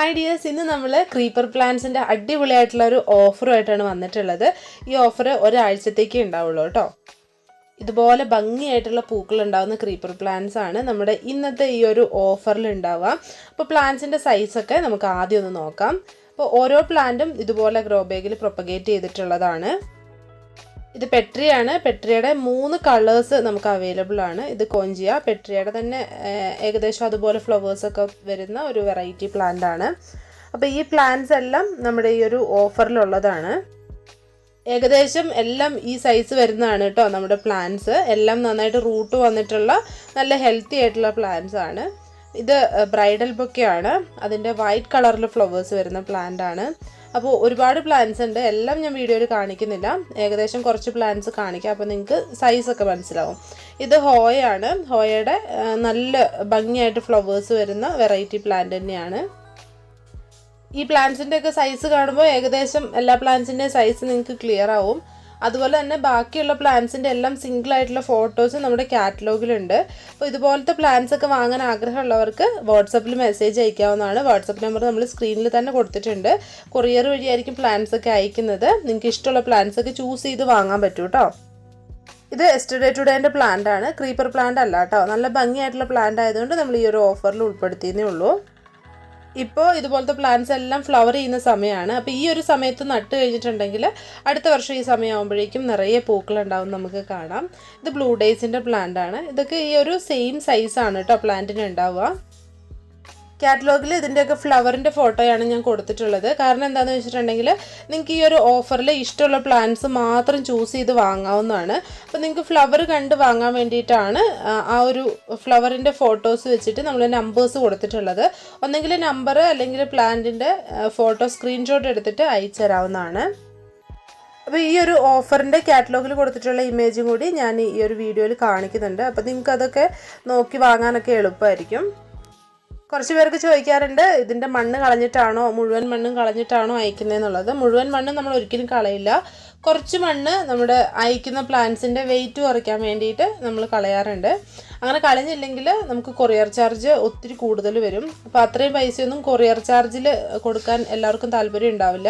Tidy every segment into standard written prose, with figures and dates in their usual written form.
Hi dears, ഇന്ന് നമ്മൾ creeper പ്ലാന്റ്സിൻ്റെ അടിപൊളിയായിട്ടുള്ള ഒരു ഓഫറുമായിട്ടാണ് വന്നിട്ടുള്ളത്. ഈ ഓഫർ ഒരാഴ്ചത്തേക്ക് ഉണ്ടാവുള്ളൂ കേട്ടോ. ഇതുപോലെ ഭംഗിയായിട്ടുള്ള പൂക്കൾ ഉണ്ടാകുന്ന ക്രീപ്പർ പ്ലാന്റ്സ് ആണ് നമ്മുടെ ഇന്നത്തെ ഈ ഒരു ഓഫറിൽ ഉണ്ടാവുക. അപ്പോൾ പ്ലാന്റ്സിൻ്റെ സൈസൊക്കെ നമുക്ക് ആദ്യം ഒന്ന് നോക്കാം. അപ്പോൾ ഓരോ പ്ലാന്റും ഇതുപോലെ ഗ്രോ ബാഗിൽ പ്രൊപ്പഗേറ്റ് ചെയ്തിട്ടുള്ളതാണ്. ഇത് പെട്രിയാണ്. പെട്രിയുടെ 3 കളേഴ്സ് നമുക്ക് അവൈലബിൾ ആണ്. ഇത് കോഞ്ചിയ പെട്രിയുടെ തന്നെ ഏകദേശം അതുപോലെ ഫ്ലവേഴ്സൊക്കെ വരുന്ന ഒരു വെറൈറ്റി പ്ലാന്റ് ആണ്. അപ്പോൾ ഈ പ്ലാന്റ്സ് എല്ലാം നമ്മുടെ ഈ ഒരു ഓഫറിലുള്ളതാണ്. ഏകദേശം എല്ലാം ഈ സൈസ് വരുന്നതാണ് കേട്ടോ. നമ്മുടെ പ്ലാന്റ്സ് എല്ലാം നന്നായിട്ട് റൂട്ട് വന്നിട്ടുള്ള നല്ല ഹെൽത്തി ആയിട്ടുള്ള പ്ലാന്റ്സ് ആണ്. ഇത് ബ്രൈഡൽ ബൊക്കെയാണ്. അതിൻ്റെ വൈറ്റ് കളറിൽ ഫ്ലവേഴ്സ് വരുന്ന പ്ലാന്റ് ആണ്. അപ്പോൾ ഒരുപാട് പ്ലാന്റ്സ് ഉണ്ട്. എല്ലാം ഞാൻ വീഡിയോയിൽ കാണിക്കുന്നില്ല, ഏകദേശം കുറച്ച് പ്ലാന്റ്സ് കാണിക്കാം, അപ്പോൾ നിങ്ങൾക്ക് സൈസൊക്കെ മനസ്സിലാവും. ഇത് ഹോയാണ്. ഹോയയുടെ നല്ല ഭംഗിയായിട്ട് ഫ്ലവേഴ്സ് വരുന്ന വെറൈറ്റി പ്ലാന്റ് തന്നെയാണ്. ഈ പ്ലാന്റ്സിൻ്റെയൊക്കെ സൈസ് കാണുമ്പോൾ ഏകദേശം എല്ലാ പ്ലാന്റ്സിൻ്റെയും സൈസ് നിങ്ങൾക്ക് ക്ലിയർ ആവും. അതുപോലെ തന്നെ ബാക്കിയുള്ള പ്ലാന്റ്സിൻ്റെ എല്ലാം സിംഗിൾ ആയിട്ടുള്ള ഫോട്ടോസ് നമ്മുടെ കാറ്റലോഗിലുണ്ട്. അപ്പോൾ ഇതുപോലത്തെ പ്ലാന്റ്സ് ഒക്കെ വാങ്ങാൻ ആഗ്രഹമുള്ളവർക്ക് വാട്സപ്പിൽ മെസ്സേജ് അയക്കാവുന്നതാണ്. വാട്സപ്പ് നമ്പർ നമ്മൾ സ്ക്രീനിൽ തന്നെ കൊടുത്തിട്ടുണ്ട്. കൊറിയർ വഴിയായിരിക്കും പ്ലാന്റ്സ് ഒക്കെ അയക്കുന്നത്. നിങ്ങൾക്ക് ഇഷ്ടമുള്ള പ്ലാന്റ്സ് ഒക്കെ ചൂസ് ചെയ്ത് വാങ്ങാൻ പറ്റും കേട്ടോ. ഇത് എസ്റ്റർഡേ ടുഡേൻ്റെ പ്ലാന്റ് ആണ്, ക്രീപ്പർ പ്ലാന്റ് അല്ല കേട്ടോ. നല്ല ഭംഗിയായിട്ടുള്ള പ്ലാന്റ് ആയതുകൊണ്ട് നമ്മൾ ഈ ഒരു ഓഫറിൽ ഉൾപ്പെടുത്തിയേ ഉള്ളൂ. ഇപ്പോൾ ഇതുപോലത്തെ പ്ലാന്റ്സ് എല്ലാം ഫ്ലവർ ചെയ്യുന്ന സമയമാണ്. അപ്പോൾ ഈ ഒരു സമയത്ത് നട്ട് കഴിഞ്ഞിട്ടുണ്ടെങ്കിൽ അടുത്ത വർഷം ഈ സമയമാകുമ്പോഴേക്കും നിറയെ പൂക്കളുണ്ടാവും നമുക്ക് കാണാം. ഇത് ബ്ലൂ ഡേയ്സിൻ്റെ പ്ലാന്റ് ആണ്. ഇതൊക്കെ ഈ ഒരു സെയിം സൈസാണ് കേട്ടോ പ്ലാന്റിന് ഉണ്ടാവുക. കാറ്റലോഗിൽ ഇതിൻ്റെയൊക്കെ ഫ്ലവറിൻ്റെ ഫോട്ടോയാണ് ഞാൻ കൊടുത്തിട്ടുള്ളത്. കാരണം എന്താണെന്ന് വെച്ചിട്ടുണ്ടെങ്കിൽ നിങ്ങൾക്ക് ഈ ഒരു ഓഫറിൽ ഇഷ്ടമുള്ള പ്ലാന്റ്സ് മാത്രം ചൂസ് ചെയ്ത് വാങ്ങാവുന്നതാണ്. അപ്പോൾ നിങ്ങൾക്ക് ഫ്ലവർ കണ്ട് വാങ്ങാൻ വേണ്ടിയിട്ടാണ് ആ ഒരു ഫ്ലവറിൻ്റെ ഫോട്ടോസ് വെച്ചിട്ട് നമ്മൾ നമ്പേഴ്സ് കൊടുത്തിട്ടുള്ളത്. ഒന്നെങ്കിൽ നമ്പർ അല്ലെങ്കിൽ പ്ലാന്റിൻ്റെ ഫോട്ടോ സ്ക്രീൻഷോട്ട് എടുത്തിട്ട് അയച്ചു തരാവുന്നതാണ്. അപ്പോൾ ഈ ഒരു ഓഫറിൻ്റെ കാറ്റലോഗിൽ കൊടുത്തിട്ടുള്ള ഇമേജും കൂടി ഞാൻ ഈ ഒരു വീഡിയോയിൽ കാണിക്കുന്നുണ്ട്. അപ്പോൾ നിങ്ങൾക്ക് അതൊക്കെ നോക്കി വാങ്ങാനൊക്കെ എളുപ്പമായിരിക്കും. കുറച്ച് പേർക്ക് ചോദിക്കാറുണ്ട്, ഇതിൻ്റെ മണ്ണ് കളഞ്ഞിട്ടാണോ മുഴുവൻ മണ്ണും കളഞ്ഞിട്ടാണോ അയക്കുന്നതെന്നുള്ളത്. മുഴുവൻ മണ്ണ് നമ്മൾ ഒരിക്കലും കളയില്ല. കുറച്ച് മണ്ണ് നമ്മുടെ അയക്കുന്ന പ്ലാന്റ്സിൻ്റെ വെയിറ്റ് കുറയ്ക്കാൻ വേണ്ടിയിട്ട് നമ്മൾ കളയാറുണ്ട്. അങ്ങനെ കളഞ്ഞില്ലെങ്കിൽ നമുക്ക് കൊറിയർ ചാർജ് ഒത്തിരി കൂടുതൽ വരും. അപ്പോൾ അത്രയും പൈസയൊന്നും കൊറിയർ ചാർജിൽ കൊടുക്കാൻ എല്ലാവർക്കും താല്പര്യം ഉണ്ടാവില്ല.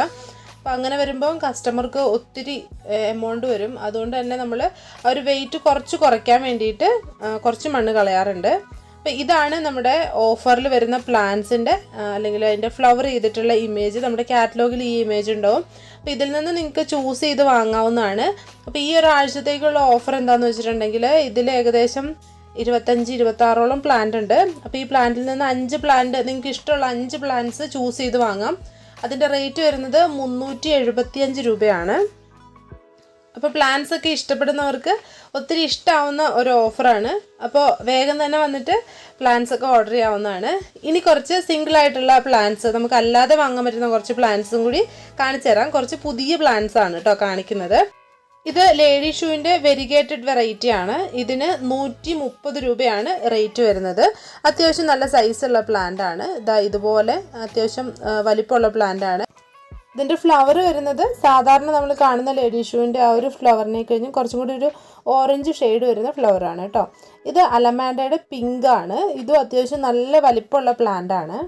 അപ്പോൾ അങ്ങനെ വരുമ്പോൾ കസ്റ്റമർക്ക് ഒത്തിരി എമൗണ്ട് വരും. അതുകൊണ്ട് തന്നെ നമ്മൾ ആ ഒരു വെയിറ്റ് കുറയ്ക്കാൻ വേണ്ടിയിട്ട് കുറച്ച് മണ്ണ് കളയാറുണ്ട്. അപ്പോൾ ഇതാണ് നമ്മുടെ ഓഫറിൽ വരുന്ന പ്ലാന്റ്സിൻ്റെ അല്ലെങ്കിൽ അതിൻ്റെ ഫ്ലവർ ചെയ്തിട്ടുള്ള ഇമേജ്. നമ്മുടെ കാറ്റലോഗിൽ ഈ ഇമേജ് ഉണ്ടാവും. അപ്പോൾ ഇതിൽ നിന്ന് നിങ്ങൾക്ക് ചൂസ് ചെയ്ത് വാങ്ങാവുന്നതാണ്. അപ്പോൾ ഈ ഒരാഴ്ചത്തേക്കുള്ള ഓഫർ എന്താണെന്ന് വെച്ചിട്ടുണ്ടെങ്കിൽ ഇതിൽ ഏകദേശം 25-26ഓളം പ്ലാന്റ് ഉണ്ട്. അപ്പോൾ ഈ പ്ലാന്റിൽ നിന്ന് 5 പ്ലാന്റ് നിങ്ങൾക്ക് ഇഷ്ടമുള്ള 5 പ്ലാന്റ്സ് ചൂസ് ചെയ്ത് വാങ്ങാം. അതിൻ്റെ റേറ്റ് വരുന്നത് 375 രൂപയാണ്. അപ്പോൾ പ്ലാന്റ്സ് ഒക്കെ ഇഷ്ടപ്പെടുന്നവർക്ക് ഒത്തിരി ഇഷ്ടമാവുന്ന ഒരു ഓഫറാണ്. അപ്പോൾ വേഗം തന്നെ വന്നിട്ട് പ്ലാന്റ്സ് ഒക്കെ ഓർഡർ ചെയ്യാവുന്നതാണ്. ഇനി കുറച്ച് സിംഗിൾ ആയിട്ടുള്ള പ്ലാന്റ്സ് നമുക്ക് അല്ലാതെ വാങ്ങാൻ പറ്റുന്ന കുറച്ച് പ്ലാന്റ്സും കൂടി കാണിച്ചു തരാം. കുറച്ച് പുതിയ പ്ലാന്റ്സ് ആണ് കേട്ടോ കാണിക്കുന്നത്. ഇത് ലേഡി ഷൂവിൻ്റെ വെരിഗേറ്റഡ് വെറൈറ്റി ആണ്. ഇതിന് 130 രൂപയാണ് റേറ്റ് വരുന്നത്. അത്യാവശ്യം നല്ല സൈസുള്ള പ്ലാന്റ് ആണ്. ഇതുപോലെ അത്യാവശ്യം വലിപ്പമുള്ള പ്ലാന്റ് ആണ്. ഇതിൻ്റെ ഫ്ലവർ വരുന്നത് സാധാരണ നമ്മൾ കാണുന്ന ലേഡി ഷൂവിൻ്റെ ആ ഒരു ഫ്ലവറിനെ കഴിഞ്ഞും കുറച്ചും കൂടി ഒരു ഓറഞ്ച് ഷെയ്ഡ് വരുന്ന ഫ്ലവറാണ് കേട്ടോ. ഇത് അലമാൻഡയുടെ പിങ്ക് ആണ്. ഇതും അത്യാവശ്യം നല്ല വലിപ്പമുള്ള പ്ലാന്റ് ആണ്.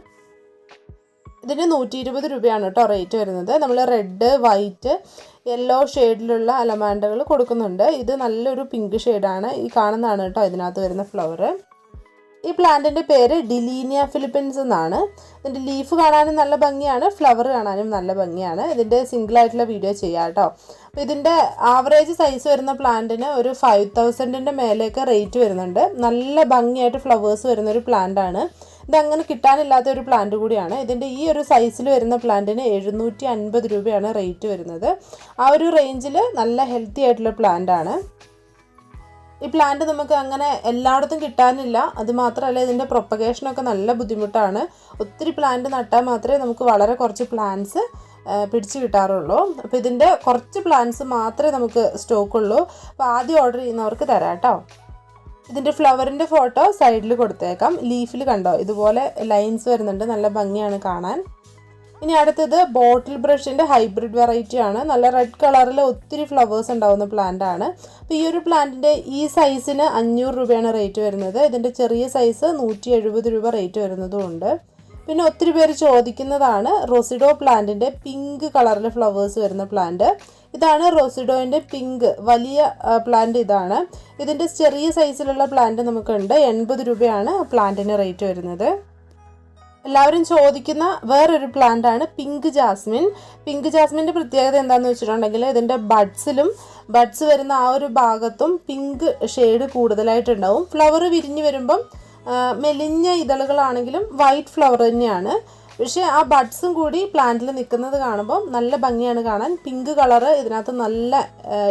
ഇതിന് 120 രൂപയാണ് കേട്ടോ റേറ്റ് വരുന്നത്. നമ്മൾ റെഡ്, വൈറ്റ്, യെല്ലോ ഷെയ്ഡിലുള്ള അലമാൻഡകൾ കൊടുക്കുന്നുണ്ട്. ഇത് നല്ലൊരു പിങ്ക് ഷെയ്ഡാണ്. ഈ കാണുന്നതാണ് കേട്ടോ ഇതിനകത്ത് വരുന്ന ഫ്ലവർ. ഈ പ്ലാന്റിൻ്റെ പേര് ഡിലീനിയ ഫിലിപ്പീൻസ് എന്നാണ്. ഇതിൻ്റെ ലീഫ് കാണാനും നല്ല ഭംഗിയാണ്, ഫ്ലവർ കാണാനും നല്ല ഭംഗിയാണ്. ഇതിൻ്റെ സിംഗിളായിട്ടുള്ള വീഡിയോ ചെയ്യാം കേട്ടോ. അപ്പോൾ ഇതിൻ്റെ ആവറേജ് സൈസ് വരുന്ന പ്ലാന്റിന് ഒരു 5000ൻ്റെ മേലെയൊക്കെ റേറ്റ് വരുന്നുണ്ട്. നല്ല ഭംഗിയായിട്ട് ഫ്ലവേഴ്സ് വരുന്നൊരു പ്ലാന്റാണ്. ഇതങ്ങനെ കിട്ടാനില്ലാത്ത ഒരു പ്ലാന്റ് കൂടിയാണ്. ഇതിൻ്റെ ഈ ഒരു സൈസിൽ വരുന്ന പ്ലാന്റിന് 750 രൂപയാണ് റേറ്റ് വരുന്നത്. ആ ഒരു റേഞ്ചിൽ നല്ല ഹെൽത്തി ആയിട്ടുള്ള പ്ലാന്റാണ്. ഈ പ്ലാന്റ് നമുക്ക് അങ്ങനെ എല്ലായിടത്തും കിട്ടാനില്ല. അതുമാത്രമല്ല ഇതിൻ്റെ പ്രൊപ്പഗേഷനൊക്കെ നല്ല ബുദ്ധിമുട്ടാണ്. ഒത്തിരി പ്ലാന്റ് നട്ടാൽ മാത്രമേ നമുക്ക് വളരെ കുറച്ച് പ്ലാന്റ്സ് പിടിച്ച് കിട്ടാറുള്ളൂ. അപ്പോൾ ഇതിൻ്റെ കുറച്ച് പ്ലാന്റ്സ് മാത്രമേ നമുക്ക് സ്റ്റോക്കുള്ളൂ. അപ്പോൾ ആദ്യം ഓർഡർ ചെയ്യുന്നവർക്ക് തരാം കേട്ടോ. ഇതിൻ്റെ ഫ്ലവറിൻ്റെ ഫോട്ടോ സൈഡിൽ കൊടുത്തേക്കാം. ലീഫിൽ കണ്ടോ ഇതുപോലെ ലൈൻസ് വരുന്നുണ്ട്, നല്ല ഭംഗിയാണ് കാണാൻ. ഇനി അടുത്തത് ബോട്ടിൽ ബ്രഷിൻ്റെ ഹൈബ്രിഡ് വെറൈറ്റി ആണ്. നല്ല റെഡ് കളറിൽ ഒത്തിരി ഫ്ലവേഴ്സ് ഉണ്ടാവുന്ന പ്ലാന്റ് ആണ്. അപ്പോൾ ഈ ഒരു പ്ലാന്റിൻ്റെ ഈ സൈസിന് 500 രൂപയാണ് റേറ്റ് വരുന്നത്. ഇതിൻ്റെ ചെറിയ സൈസ് 170 രൂപ റേറ്റ് വരുന്നതും ഉണ്ട്. പിന്നെ ഒത്തിരി പേര് ചോദിക്കുന്നതാണ് റോസിഡോ പ്ലാന്റിൻ്റെ പിങ്ക് കളറിൽ ഫ്ലവേഴ്സ് വരുന്ന പ്ലാന്റ്. ഇതാണ് റോസിഡോയിൻ്റെ പിങ്ക് വലിയ പ്ലാന്റ്. ഇതാണ് ഇതിൻ്റെ ചെറിയ സൈസിലുള്ള പ്ലാന്റ് നമുക്കുണ്ട്. 80 രൂപയാണ് പ്ലാന്റിന് റേറ്റ് വരുന്നത്. എല്ലാവരും ചോദിക്കുന്ന വേറൊരു പ്ലാന്റ് ആണ് പിങ്ക് ജാസ്മിൻ. പിങ്ക് ജാസ്മിൻ്റെ പ്രത്യേകത എന്താണെന്ന് വെച്ചിട്ടുണ്ടെങ്കിൽ ഇതിൻ്റെ ബഡ്സ് വരുന്ന ആ ഒരു ഭാഗത്തും പിങ്ക് ഷെയ്ഡ് കൂടുതലായിട്ടുണ്ടാവും. ഫ്ലവർ വിരിഞ്ഞ് വരുമ്പം മെലിഞ്ഞ ഇതളുകളാണെങ്കിലും വൈറ്റ് ഫ്ലവർ തന്നെയാണ്. പക്ഷേ ആ ബഡ്സും കൂടി പ്ലാന്റിൽ നിൽക്കുന്നത് കാണുമ്പോൾ നല്ല ഭംഗിയാണ് കാണാൻ. പിങ്ക് കളറ് ഇതിനകത്ത് നല്ല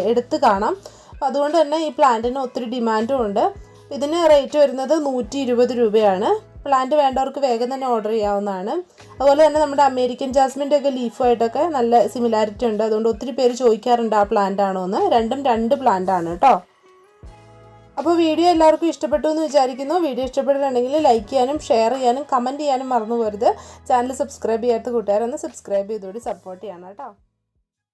എടുത്ത് കാണാം. അപ്പോൾ അതുകൊണ്ട് തന്നെ ഈ പ്ലാന്റിന് ഒത്തിരി ഡിമാൻഡും ഉണ്ട്. ഇതിന് റേറ്റ് വരുന്നത് 120 രൂപയാണ്. പ്ലാന്റ് വേണ്ടവർക്ക് വേഗം തന്നെ ഓർഡർ ചെയ്യാവുന്നതാണ്. അതുപോലെ തന്നെ നമ്മുടെ അമേരിക്കൻ ജാസ്മിൻ്റെ ഒക്കെ ലീഫുമായിട്ടൊക്കെ നല്ല സിമിലാരിറ്റി ഉണ്ട്. അതുകൊണ്ട് ഒത്തിരി പേര് ചോദിക്കാറുണ്ട് ആ പ്ലാന്റ് ആണോ എന്ന്. രണ്ടും 2 പ്ലാന്റ് ആണ് കേട്ടോ. അപ്പോൾ വീഡിയോ എല്ലാവർക്കും ഇഷ്ടപ്പെട്ടു എന്ന് വിചാരിക്കുന്നു. വീഡിയോ ഇഷ്ടപ്പെട്ടിട്ടുണ്ടെങ്കിൽ ലൈക്ക് ചെയ്യാനും ഷെയർ ചെയ്യാനും കമൻറ്റ് ചെയ്യാനും മറന്നു പോകരുത്. ചാനൽ സബ്സ്ക്രൈബ് ചെയ്യാത്ത കൂട്ടുകാരൊന്ന് സബ്സ്ക്രൈബ് ചെയ്തുകൂടി സപ്പോർട്ട് ചെയ്യണം കേട്ടോ.